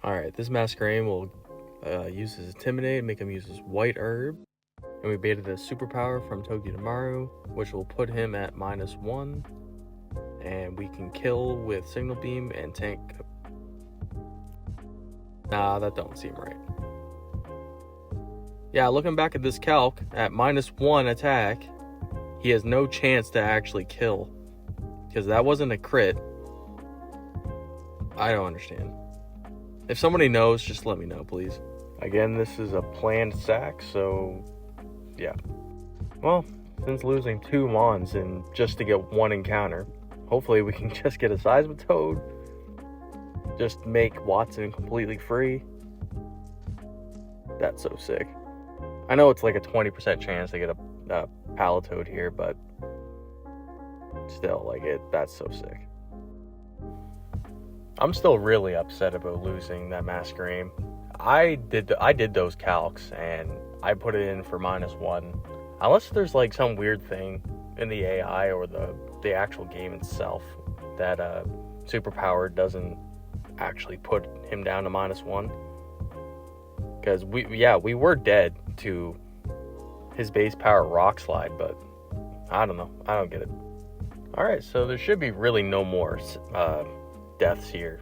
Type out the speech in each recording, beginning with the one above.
Alright, this Masquerade will use his Intimidate, make him use his White Herb. And we baited a superpower from Togedemaru, which will put him at -1. And we can kill with Signal Beam and tank. Nah, that don't seem right. Yeah, looking back at this calc, at -1 attack, he has no chance to actually kill. Because that wasn't a crit. I don't understand. If somebody knows, just let me know, please. Again, this is a planned sack, so yeah. Well, since losing 2 Mons and just to get 1 encounter, hopefully we can just get a Seismitoad. Just make Wattson completely free. That's so sick. I know it's like a 20% chance to get a Palatoad here, but still, like, that's so sick. I'm still really upset about losing that Masquerade. I did those calcs and I put it in for -1. Unless there's like some weird thing in the AI or the actual game itself that superpower doesn't actually put him down to -1. Because we were dead to his base power Rock Slide, but I don't know. I don't get it. Alright, so there should be really no more deaths here.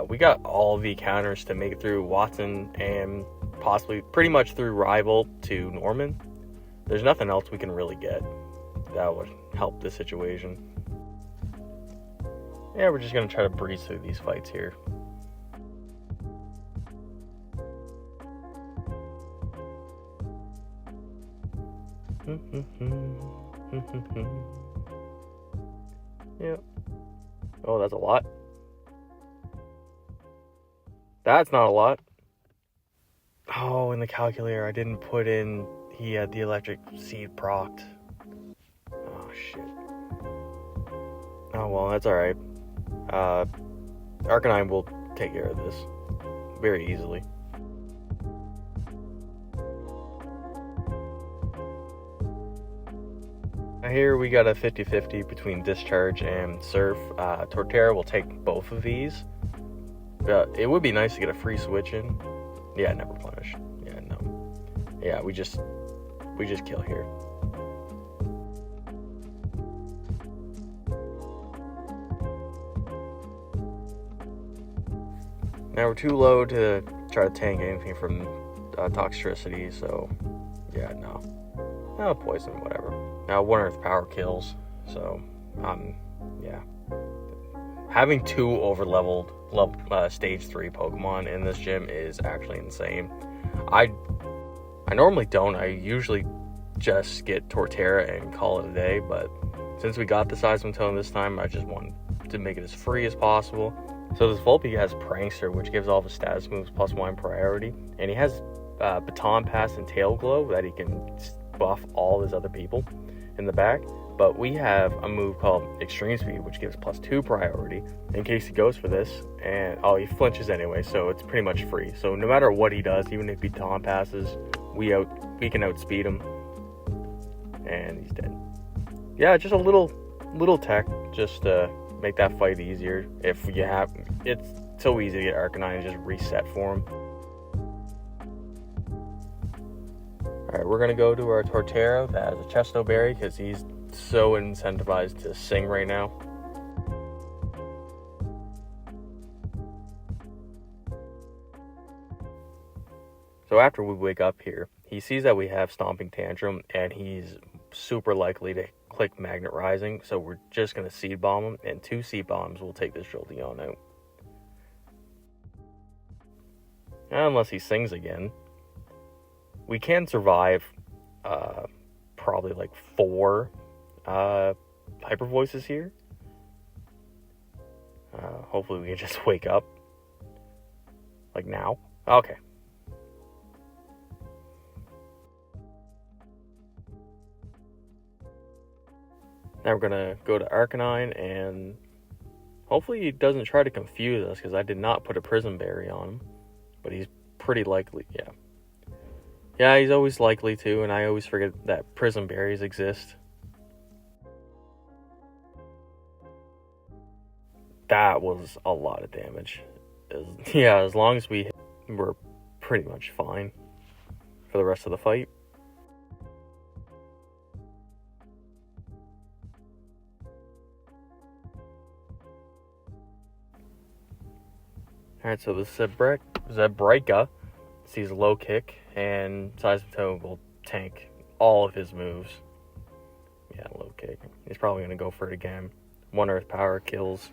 We got all the counters to make it through Wattson and possibly pretty much through Rival to Norman. There's nothing else we can really get that would help the situation. Yeah, we're just going to try to breeze through these fights here. Yep. Oh, that's a lot. That's not a lot. Oh, in the calculator, I didn't put in he had the electric seed procced. Oh, shit. Oh, well, that's alright. Arcanine will take care of this very easily. Here we got a 50-50 between Discharge and Surf. Torterra will take both of these. It would be nice to get a free switch in. Yeah, never replenish. Yeah, no. Yeah, we just kill here. Now we're too low to try to tank anything from Toxicity, so yeah, no. No, poison, whatever. Now 1 Earth Power kills, so yeah. Having 2 over-leveled Stage 3 Pokemon in this gym is actually insane. I normally don't. I usually just get Torterra and call it a day, but since we got the Seismitoad this time, I just wanted to make it as free as possible. So this Volpe has Prankster, which gives all of his status moves +1 priority, and he has Baton Pass and Tail Glow that he can buff all his other people in the back. But we have a move called Extreme Speed, which gives +2 priority in case he goes for this. And he flinches anyway, so it's pretty much free. So no matter what he does, even if he Baton Passes, we can outspeed him, and he's dead. Yeah, just a little tech just to make that fight easier. If you have, it's so easy to get Arcanine and just reset for him. Alright, we're gonna go to our Torterra that has a Chesto Berry because he's so incentivized to sing right now. So after we wake up here, he sees that we have Stomping Tantrum and he's super likely to click Magnet Rising, so we're just going to Seed Bomb him, and 2 Seed Bombs will take this Jolteon out. Unless he sings again. We can survive probably like 4 Hyper Voices here. Hopefully we can just wake up. Like now. Okay. Now we're going to go to Arcanine, and hopefully he doesn't try to confuse us, because I did not put a Prism Berry on him. But he's pretty likely, yeah. Yeah, he's always likely to, and I always forget that Prism Berries exist. That was a lot of damage. as long as we're pretty much fine for the rest of the fight. Alright, so the Zebrika sees a low kick, and Seismitoad will tank all of his moves. Yeah, low kick. He's probably going to go for it again. One Earth Power kills.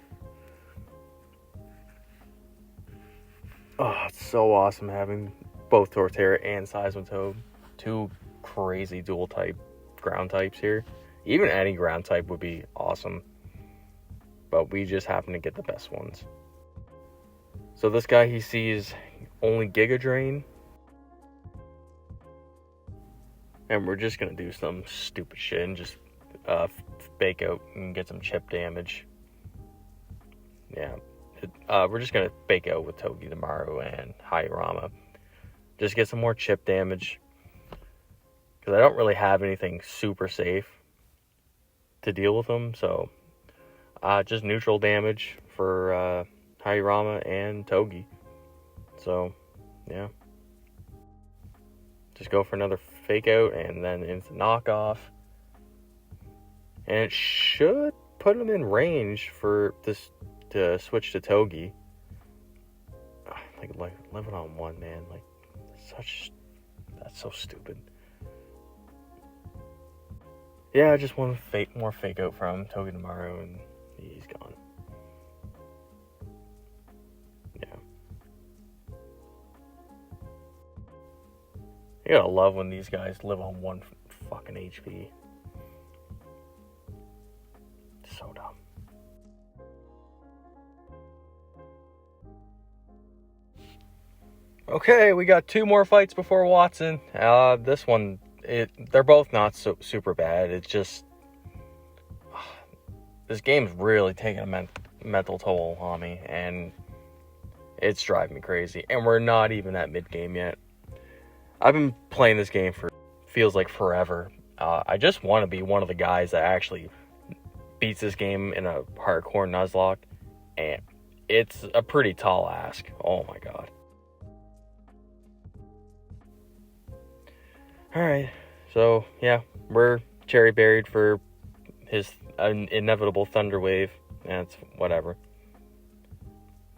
Oh, it's so awesome having both Torterra and Seismitoad. Two crazy dual type ground types here. Even any ground type would be awesome. But we just happen to get the best ones. So this guy, he sees only Giga Drain. And we're just going to do some stupid shit and just fake out and get some chip damage. Yeah. We're just going to fake out with Togi Tomorrow and Hayarama. Just get some more chip damage. Because I don't really have anything super safe to deal with them. So, just neutral damage for Hayarama and Togi. So, yeah. Just go for another fake out and then into knockoff. And it should put him in range for this to switch to Togi. Like 11-on-1, man. Like, that's so stupid. Yeah, I just want more fake out from Togi tomorrow, and he's gone. Yeah. You gotta love when these guys live on one fucking HP. So dumb. Okay, we got 2 more fights before Wattson. This one, they're both not so super bad. It's just this game's really taking a mental toll on me, and it's driving me crazy. And we're not even at mid game yet. I've been playing this game for feels like forever. I just want to be one of the guys that actually beats this game in a hardcore Nuzlocke, and it's a pretty tall ask. Oh my god. Alright, so yeah, we're cherry berried for his inevitable Thunder Wave. That's whatever.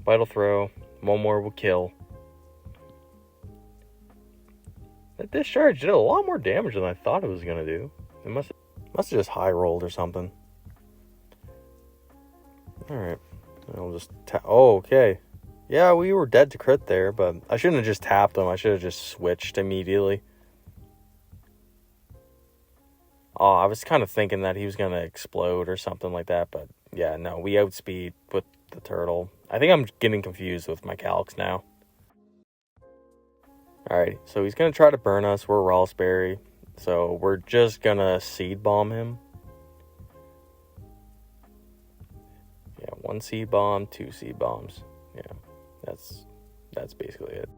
Vital Throw, one more will kill. That discharge did a lot more damage than I thought it was gonna do. It must have just high rolled or something. Alright, I'll just oh, okay. Yeah, we were dead to crit there, but I shouldn't have just tapped him. I should have just switched immediately. Oh, I was kind of thinking that he was going to explode or something like that, but yeah, no, we outspeed with the turtle. I think I'm getting confused with my calcs now. Alright, so he's going to try to burn us. We're Raspberry, so we're just going to Seed Bomb him. Yeah, 1 Seed Bomb, 2 Seed Bombs. Yeah, that's basically it.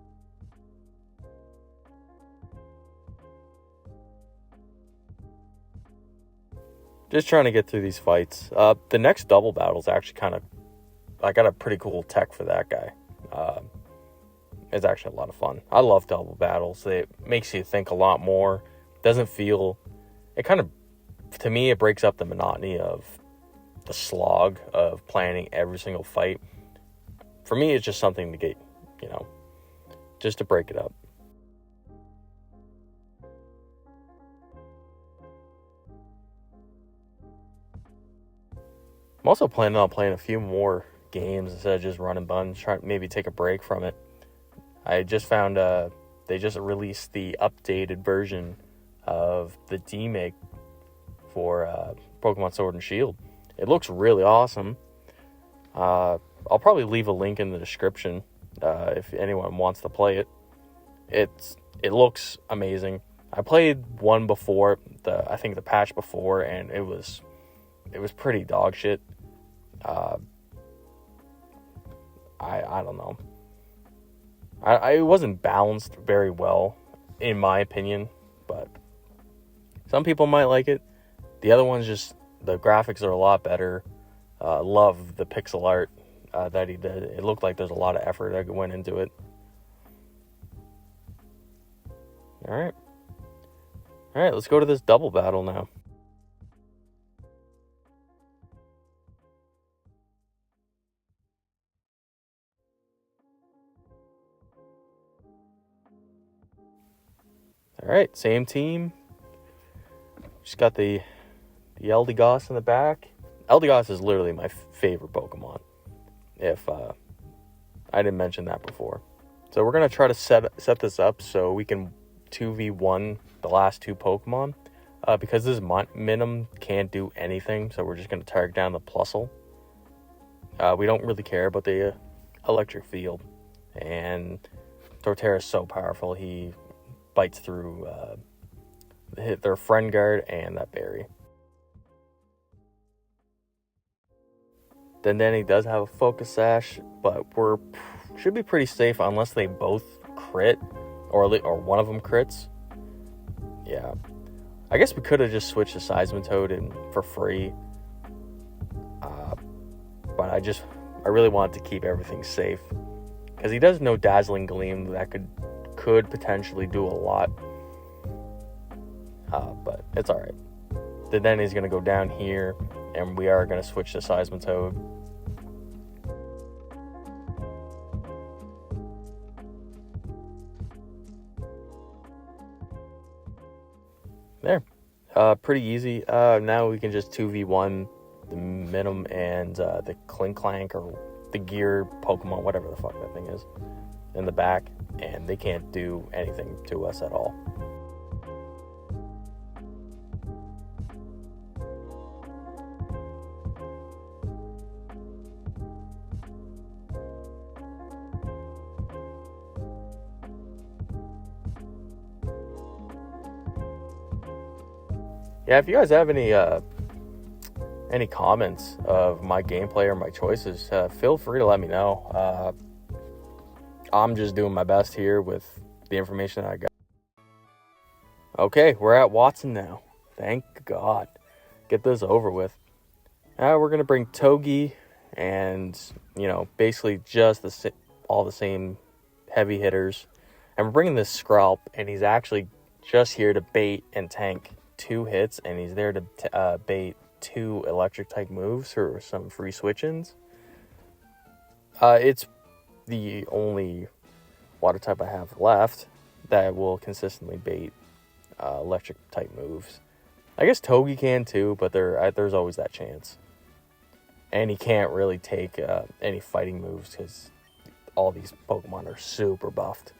Just trying to get through these fights. The next double battle is actually I got a pretty cool tech for that guy. It's actually a lot of fun. I love double battles. It makes you think a lot more. Doesn't feel... To me, it breaks up the monotony of the slog of planning every single fight. For me, it's just something to get, just to break it up. I'm also planning on playing a few more games instead of just running buns, trying to maybe take a break from it. I just found they just released the updated version of the demake for Pokemon Sword and Shield. It looks really awesome. I'll probably leave a link in the description if anyone wants to play it. It looks amazing. I played one before, I think the patch before, and it was pretty dog shit. I don't know. It wasn't balanced very well, in my opinion, but some people might like it. The other one's just, the graphics are a lot better. Love the pixel art. that he did. It looked like there's a lot of effort that went into it. Alright, let's go to this double battle now. Alright, same team. Just got the Eldegoss in the back. Eldegoss is literally my favorite Pokemon, if I didn't mention that before. So we're going to try to set this up so we can 2v1 the last two Pokemon. Because this Minim can't do anything, so we're just going to target down the Plusle. We don't really care about the electric field. And Torterra is so powerful, he bites through their Friend Guard and that berry. Then he does have a Focus Sash, but should be pretty safe unless they both crit or one of them crits. Yeah, I guess we could have just switched to Seismitoad in for free, but I really wanted to keep everything safe because he does know Dazzling Gleam that could potentially do a lot, but it's all right. Then he's gonna go down here, and we are gonna switch to Seismitoad. There. Pretty easy. Now we can just 2v1 the Minim and the Klinklank or the Gear Pokemon, whatever the fuck that thing is, in the back, and they can't do anything to us at all. Yeah, if you guys have any comments of my gameplay or my choices, feel free to let me know. I'm just doing my best here with the information that I got. Okay, we're at Wattson now. Thank God. Get this over with. We're going to bring Togi and, basically just all the same heavy hitters. And we're bringing this Scralp, and he's actually just here to bait and tank 2 hits, and he's there to bait 2 electric type moves or some free switch-ins. It's the only water type I have left that will consistently bait electric type moves. I guess Togi can too, but there's always that chance. And he can't really take any fighting moves because all these Pokemon are super buffed.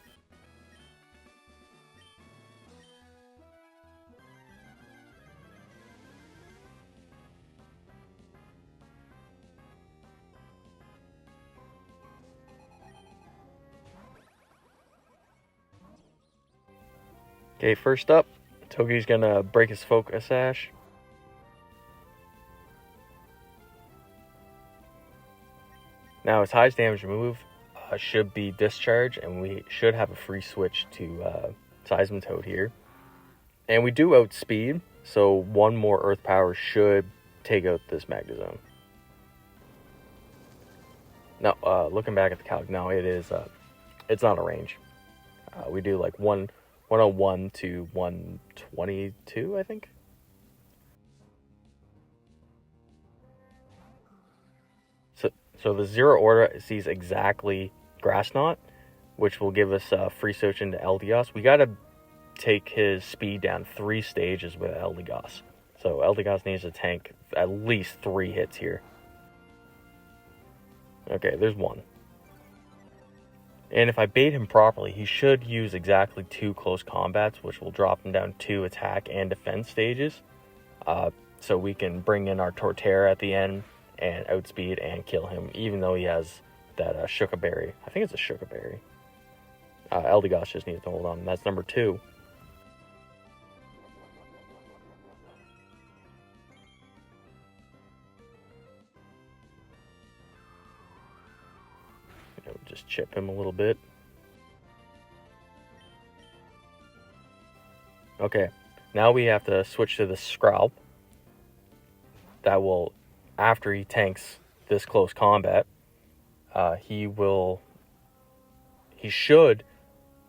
Okay, first up, Togi's gonna break his Focus Sash. Now his highest damage move should be Discharge, and we should have a free switch to Seismitoad here. And we do outspeed, so 1 more Earth Power should take out this Magnezone. No, looking back at the calc, no, it's not a range. We do like 101 to 122, I think. So the Zero Order sees exactly Grass Knot, which will give us a free switch into Eldegoss. We gotta take his speed down 3 stages with Eldegoss. So Eldegoss needs to tank at least 3 hits here. Okay, there's 1. And if I bait him properly, he should use exactly 2 close combats, which will drop him down 2 attack and defense stages. So we can bring in our Torterra at the end and outspeed and kill him, even though he has that Shuka Berry. I think it's a Shuka Berry. Eldegoss just needs to hold on. That's number 2. Just chip him a little bit. Okay, now we have to switch to the Scralp. That will, after he tanks this close combat, he should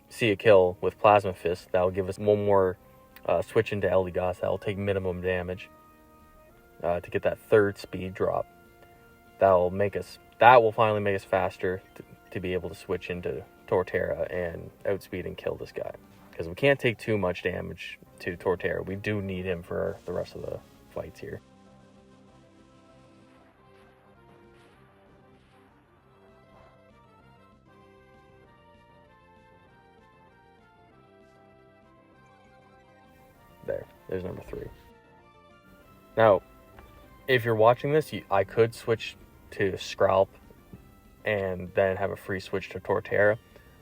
see a kill with Plasma Fist. That'll give us one more switch into Eldegoss. That'll take minimum damage to get that third speed drop. That will finally make us faster to be able to switch into Torterra and outspeed and kill this guy. Because we can't take too much damage to Torterra. We do need him for the rest of the fights here. There's number 3. Now, if you're watching this, I could switch to Scralp and then have a free switch to Torterra,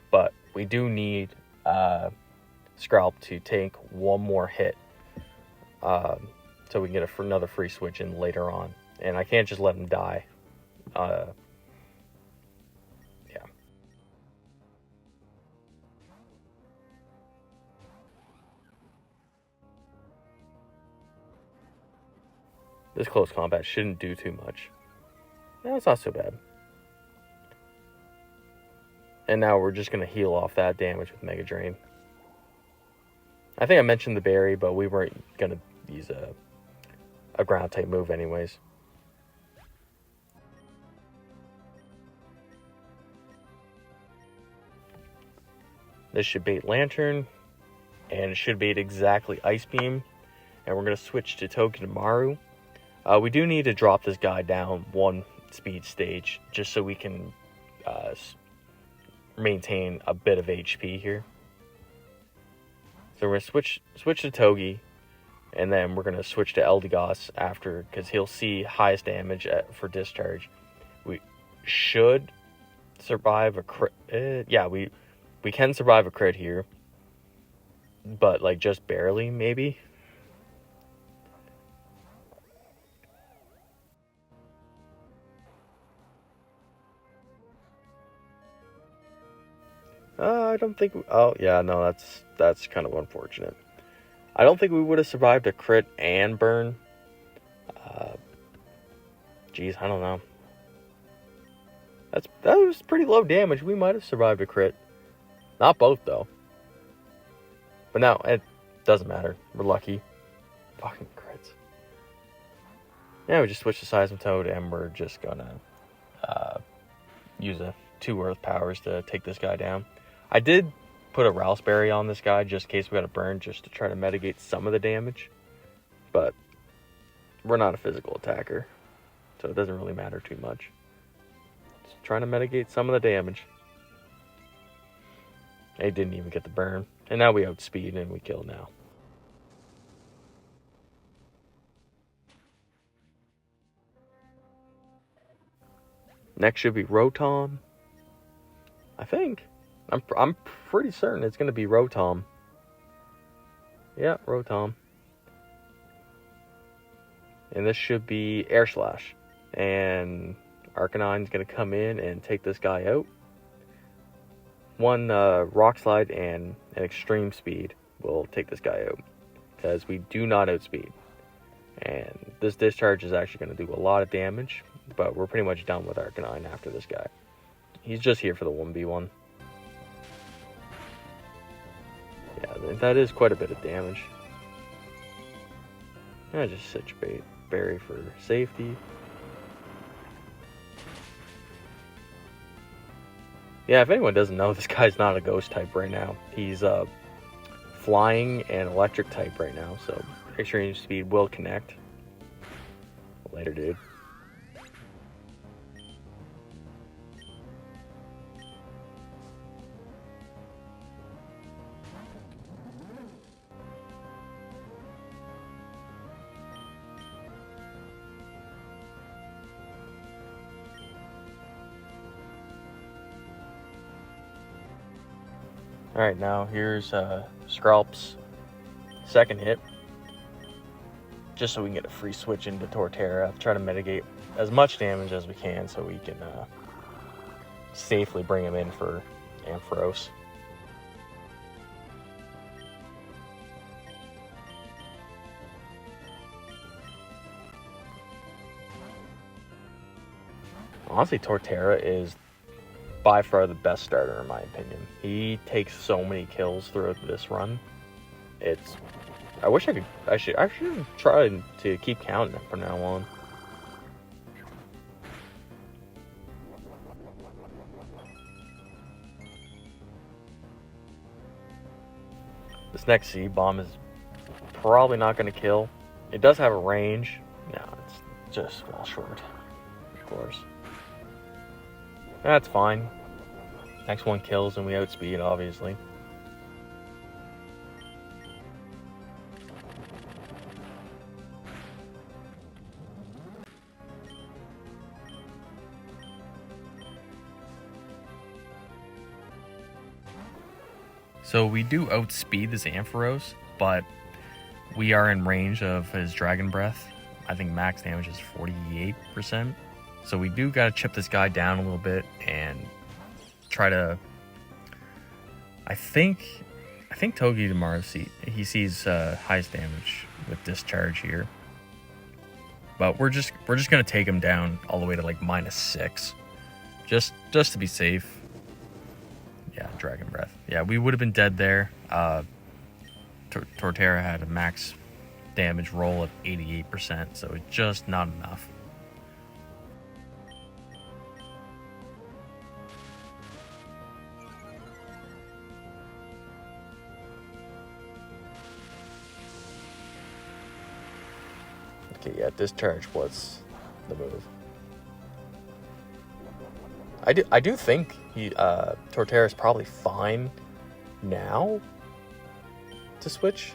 but we do need Scralp to take one more hit so we can get another free switch in later on, and I can't just let him die. Yeah. This close combat shouldn't do too much. Yeah, it's not so bad. And now we're just going to heal off that damage with Mega Drain. I think I mentioned the berry, but we weren't going to use a ground type move anyways. This should bait Lantern, and it should bait exactly Ice Beam. And we're going to switch to Togedemaru. We do need to drop this guy down one speed stage just so we can maintain a bit of HP here. So we're going to switch to Togi, and then we're going to switch to Eldegoss after, because he'll see highest damage for discharge. We should survive a crit. Yeah, we can survive a crit here, but like just barely, maybe. I don't think... Oh, yeah, no, that's kind of unfortunate. I don't think we would have survived a crit and burn. Geez, I don't know. That was pretty low damage. We might have survived a crit. Not both, though. But now, it doesn't matter. We're lucky. Fucking crits. Yeah, we just switched to Seismitoad, and we're just gonna use 2 Earth Powers to take this guy down. I did put a Raspberry on this guy just in case we got a burn, just to try to mitigate some of the damage. But we're not a physical attacker, so it doesn't really matter too much. Just trying to mitigate some of the damage. He didn't even get the burn. And now we outspeed and we kill now. Next should be Rotom. I think. I'm pretty certain it's going to be Rotom. Yeah, Rotom. And this should be Air Slash. And Arcanine's going to come in and take this guy out. One Rock Slide and an Extreme Speed will take this guy out, because we do not outspeed. And this discharge is actually going to do a lot of damage, but we're pretty much done with Arcanine after this guy. He's just here for the 1v1. Yeah, that is quite a bit of damage. I just Sitch Berry for safety. Yeah, if anyone doesn't know, this guy's not a ghost type right now. He's flying and electric type right now, so Extreme Speed will connect. Later, dude. Alright, now here's Scralp's second hit. Just so we can get a free switch into Torterra. Try to mitigate as much damage as we can so we can safely bring him in for Ampharos. Honestly, Torterra is by far the best starter in my opinion. He takes so many kills throughout this run. I wish I could. I should try to keep counting it from now on. This next seed bomb is probably not going to kill. It does have a range. No, it's just well short, of course. That's fine. Next one kills and we outspeed, obviously. So we do outspeed this Ampharos, but we are in range of his Dragon Breath. I think max damage is 48%. So we do gotta chip this guy down a little bit and try to. I think Togi tomorrow he sees highest damage with discharge here, but we're just gonna take him down all the way to like -6, just to be safe. Yeah, Dragon Breath. Yeah, we would have been dead there. Torterra had a max damage roll of 88%, so it's just not enough. Okay, yeah, discharge was the move. I do think Torterra is probably fine now to switch,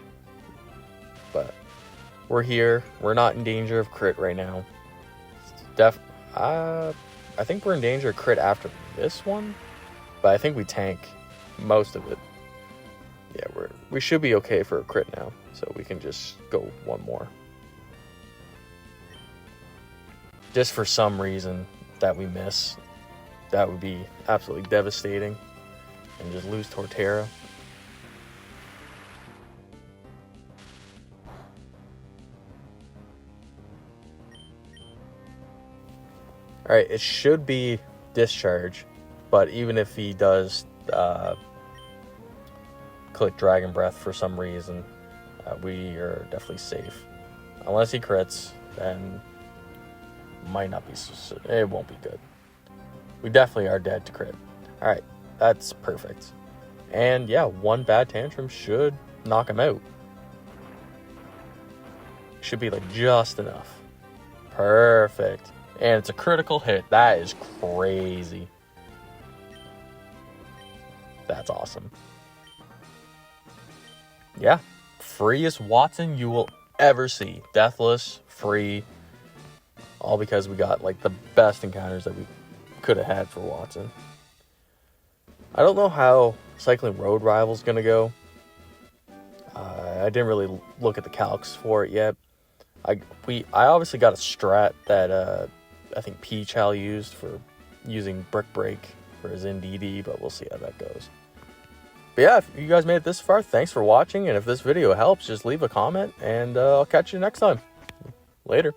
but we're here. We're not in danger of crit right now. I think we're in danger of crit after this one, but I think we tank most of it. Yeah, we should be okay for a crit now, so we can just go one more. Just for some reason that we miss, that would be absolutely devastating, and just lose Torterra. Alright, it should be discharge, but even if he does click Dragon Breath for some reason, we are definitely safe. Unless he crits, then might not be. It won't be good. We definitely are dead to crit. Alright, that's perfect. And yeah, one bad tantrum should knock him out. Should be like just enough. Perfect. And it's a critical hit. That is crazy. That's awesome. Yeah, freest Wattson you will ever see. Deathless, free. All because we got like the best encounters that we could have had for Wattson. I don't know how Cycling Road Rival's gonna go. I didn't really look at the calcs for it yet. I obviously got a strat that I think P-Chal used for using Brick Break for his NDD, but we'll see how that goes. But yeah, if you guys made it this far, thanks for watching, and if this video helps, just leave a comment, and I'll catch you next time. Later.